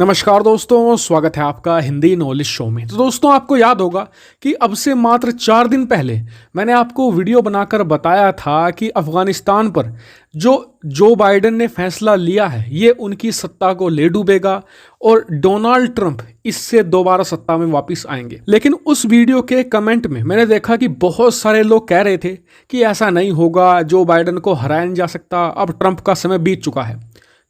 नमस्कार दोस्तों, स्वागत है आपका हिंदी नॉलेज शो में। तो दोस्तों, आपको याद होगा कि अब से मात्र 4 दिन पहले मैंने आपको वीडियो बनाकर बताया था कि अफगानिस्तान पर जो बाइडेन ने फैसला लिया है ये उनकी सत्ता को ले डूबेगा और डोनाल्ड ट्रंप इससे दोबारा सत्ता में वापस आएंगे। लेकिन उस वीडियो के कमेंट में मैंने देखा कि बहुत सारे लोग कह रहे थे कि ऐसा नहीं होगा, जो बाइडेन को हराया नहीं जा सकता, अब ट्रंप का समय बीत चुका है।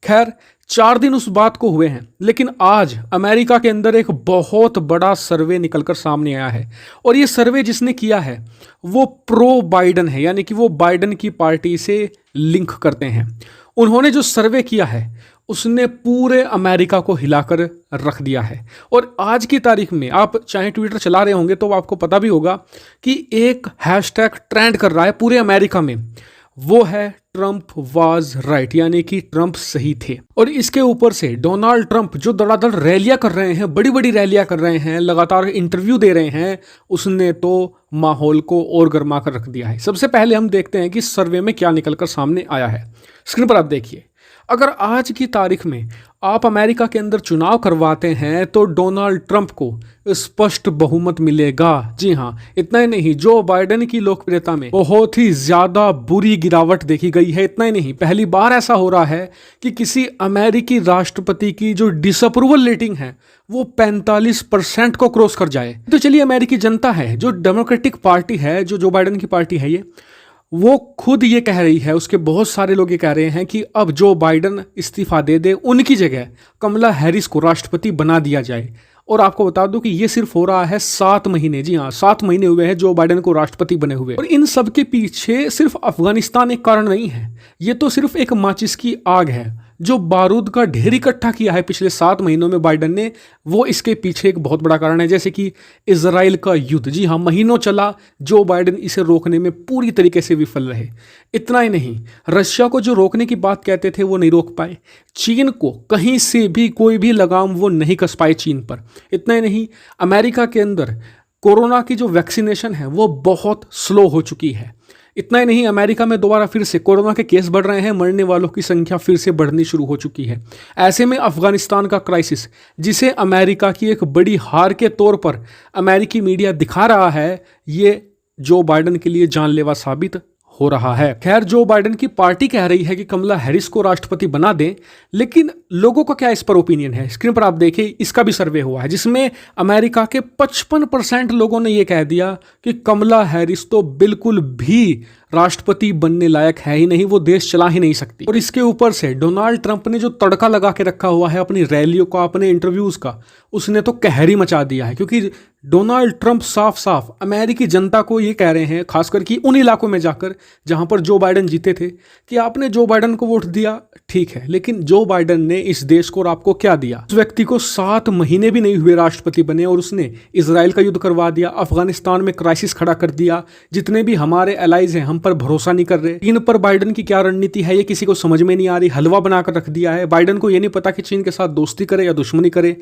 खैर, 4 दिन उस बात को हुए हैं, लेकिन आज अमेरिका के अंदर एक बहुत बड़ा सर्वे निकलकर सामने आया है। और ये सर्वे जिसने किया है वो प्रो बाइडन है, यानी कि वो बाइडन की पार्टी से लिंक करते हैं। उन्होंने जो सर्वे किया है उसने पूरे अमेरिका को हिलाकर रख दिया है। और आज की तारीख में आप चाहे ट्विटर चला रहे होंगे तो आपको पता भी होगा कि एक हैशटैग ट्रेंड कर रहा है पूरे अमेरिका में, वो है ट्रंप वाज राइट, यानी कि ट्रंप सही थे। और इसके ऊपर से डोनाल्ड ट्रंप जो धड़ाधड़ रैलियां कर रहे हैं, बड़ी बड़ी रैलियां कर रहे हैं, लगातार इंटरव्यू दे रहे हैं, उसने तो माहौल को और गर्मा कर रख दिया है। सबसे पहले हम देखते हैं कि सर्वे में क्या निकलकर सामने आया है। स्क्रीन पर आप देखिए, अगर आज की तारीख में आप अमेरिका के अंदर चुनाव करवाते हैं तो डोनाल्ड ट्रंप को स्पष्ट बहुमत मिलेगा। जी हाँ, इतना ही नहीं, जो बाइडेन की लोकप्रियता में बहुत ही ज्यादा बुरी गिरावट देखी गई है। इतना ही नहीं, पहली बार ऐसा हो रहा है कि किसी अमेरिकी राष्ट्रपति की जो डिसअप्रूवल रेटिंग है वो 45% को क्रॉस कर जाए। तो चलिए, अमेरिकी जनता है, जो डेमोक्रेटिक पार्टी है, जो बाइडेन की पार्टी है, ये वो खुद ये कह रही है, उसके बहुत सारे लोग ये कह रहे हैं कि अब जो बाइडेन इस्तीफा दे दे, उनकी जगह कमला हैरिस को राष्ट्रपति बना दिया जाए। और आपको बता दूं कि ये सिर्फ हो रहा है 7 महीने, जी हाँ 7 महीने हुए हैं जो बाइडेन को राष्ट्रपति बने हुए। और इन सब के पीछे सिर्फ अफगानिस्तान एक कारण नहीं है, ये तो सिर्फ एक माचिस की आग है। जो बारूद का ढेर इकट्ठा किया है पिछले 7 महीनों में बाइडेन ने, वो इसके पीछे एक बहुत बड़ा कारण है। जैसे कि इजराइल का युद्ध, जी हाँ महीनों चला, जो बाइडेन इसे रोकने में पूरी तरीके से विफल रहे। इतना ही नहीं, रशिया को जो रोकने की बात कहते थे वो नहीं रोक पाए। चीन को कहीं से भी कोई भी लगाम वो नहीं कस पाए चीन पर। इतना ही नहीं, अमेरिका के अंदर कोरोना की जो वैक्सीनेशन है वो बहुत स्लो हो चुकी है। इतना ही नहीं, अमेरिका में दोबारा फिर से कोरोना के केस बढ़ रहे हैं, मरने वालों की संख्या फिर से बढ़नी शुरू हो चुकी है। ऐसे में अफगानिस्तान का क्राइसिस, जिसे अमेरिका की एक बड़ी हार के तौर पर अमेरिकी मीडिया दिखा रहा है, ये जो बाइडेन के लिए जानलेवा साबित हो रहा है। खैर, जो बाइडेन की पार्टी कह रही है कि कमला हैरिस को राष्ट्रपति बना दें, लेकिन लोगों का क्या इस पर ओपिनियन है? स्क्रीन पर आप देखिए, इसका भी सर्वे हुआ है जिसमें अमेरिका के 55% लोगों ने यह कह दिया कि कमला हैरिस तो बिल्कुल भी राष्ट्रपति बनने लायक है ही नहीं, वो देश चला ही नहीं सकती। और इसके ऊपर से डोनाल्ड ट्रंप ने जो तड़का लगा के रखा हुआ है अपनी रैलियों का, अपने इंटरव्यूज का, उसने तो कहर ही मचा दिया है। क्योंकि डोनाल्ड ट्रंप साफ साफ अमेरिकी जनता को ये कह रहे हैं, खासकर कि उन इलाकों में जाकर जहां पर जो बाइडेन जीते थे, कि आपने जो बाइडेन को वोट दिया ठीक है, लेकिन जो बाइडेन ने इस देश को और आपको क्या दिया? उस व्यक्ति को 7 महीने भी नहीं हुए राष्ट्रपति बने और उसने इजराइल का युद्ध करवा दिया, अफगानिस्तान में क्राइसिस खड़ा कर दिया। जितने भी हमारे एलाइज हैं हम पर भरोसा नहीं कर रहे। चीन पर बाइडेन की क्या रणनीति है ये किसी को समझ में नहीं आ रही, हलवा बनाकर रख दिया है। बाइडेन को ये नहीं पता कि चीन के साथ दोस्ती करे या दुश्मनी करे।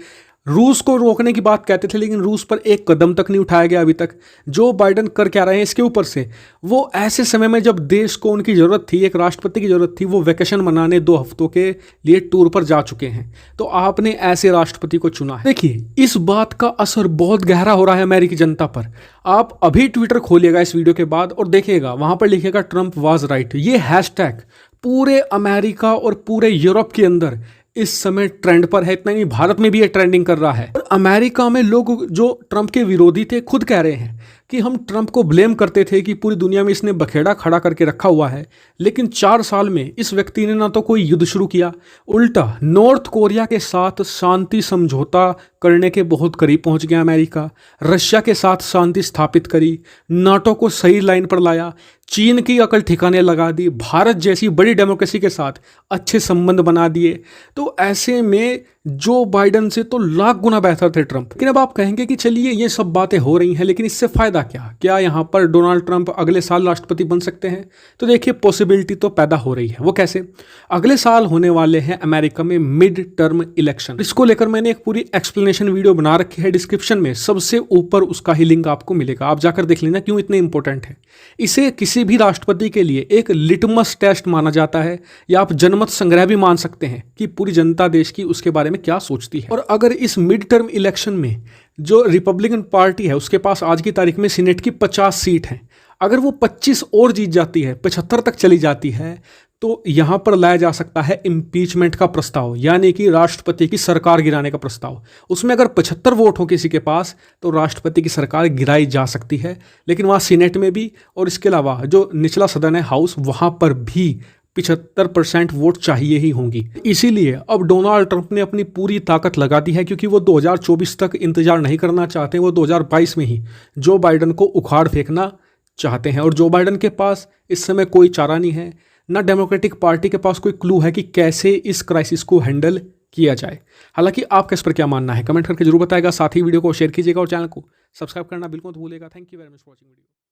रूस को रोकने की बात कहते थे, लेकिन रूस पर एक कदम तक नहीं उठाया गया अभी तक। जो बाइडेन कर क्या रहे हैं, इसके ऊपर से वो ऐसे समय में जब देश को उनकी जरूरत थी, एक राष्ट्रपति की जरूरत थी, वो वेकेशन मनाने 2 हफ्तों के लिए टूर पर जा चुके हैं। तो आपने ऐसे राष्ट्रपति को चुना है। देखिए, इस बात का असर बहुत गहरा हो रहा है अमेरिकी जनता पर। आप अभी ट्विटर खोलिएगा इस वीडियो के बाद और देखिएगा, वहां पर लिखेगा ट्रंप वाज राइट। ये हैशटैग पूरे अमेरिका और पूरे यूरोप के अंदर इस समय ट्रेंड पर है। इतना ही, भारत में भी ये ट्रेंडिंग कर रहा है। और अमेरिका में लोग जो ट्रंप के विरोधी थे खुद कह रहे हैं कि हम ट्रंप को ब्लेम करते थे कि पूरी दुनिया में इसने बखेड़ा खड़ा करके रखा हुआ है, लेकिन 4 साल में इस व्यक्ति ने ना तो कोई युद्ध शुरू किया, उल्टा नॉर्थ कोरिया के साथ शांति समझौता करने के बहुत करीब पहुंच गया अमेरिका। रशिया के साथ शांति स्थापित करी, नाटो को सही लाइन पर लाया, चीन की अकल ठिकाने लगा दी, भारत जैसी बड़ी डेमोक्रेसी के साथ अच्छे संबंध बना दिए। तो ऐसे में जो बाइडेन से तो लाख गुना बेहतर थे ट्रंप। लेकिन अब आप कहेंगे कि चलिए ये सब बातें हो रही हैं, लेकिन इससे फायदा होगा क्या यहाँ पर डोनाल्ड ट्रंप अगले साल राष्ट्रपति बन सकते हैं? तो देखिए, पॉसिबिलिटी तो पैदा हो रही है। वो कैसे? अगले साल होने वाले हैं अमेरिका में मिड टर्म इलेक्शन। इसको लेकर मैंने एक पूरी एक्सप्लेनेशन वीडियो बना रखी है, डिस्क्रिप्शन में सबसे ऊपर उसका ही लिंक आपको मिलेगा, आप जाकर देख लेना क्यों इतने इंपॉर्टेंट है। इसे किसी भी राष्ट्रपति के लिए एक लिटमस टेस्ट माना जाता है, या आप जनमत संग्रह भी मान सकते हैं कि पूरी जनता देश की उसके बारे में क्या सोचती है। और अगर इस मिड टर्म इलेक्शन में जो रिपब्लिकन पार्टी है उसके पास आज की तारीख में सीनेट की 50 सीट हैं, अगर वो 25 और जीत जाती है, 75 तक चली जाती है, तो यहां पर लाया जा सकता है इम्पीचमेंट का प्रस्ताव, यानी कि राष्ट्रपति की सरकार गिराने का प्रस्ताव। उसमें अगर 75 वोट हो किसी के पास तो राष्ट्रपति की सरकार गिराई जा सकती है। लेकिन वहां सीनेट में भी और इसके अलावा जो निचला सदन है हाउस, वहां पर भी 75% वोट चाहिए ही होंगी। इसीलिए अब डोनाल्ड ट्रंप ने अपनी पूरी ताकत लगा दी है, क्योंकि वो 2024 तक इंतजार नहीं करना चाहते, वो 2022 में ही जो बाइडन को उखाड़ फेंकना चाहते हैं। और जो बाइडन के पास इस समय कोई चारा नहीं है, ना डेमोक्रेटिक पार्टी के पास कोई क्लू है कि कैसे इस क्राइसिस को हैंडल किया जाए। हालांकि आपका इस पर क्या मानना है कमेंट करके जरूर बताएगा। साथ ही वीडियो को शेयर कीजिएगा और चैनल को सब्सक्राइब करना बिल्कुल मत भूलिएगा। Thank you very much for watching video.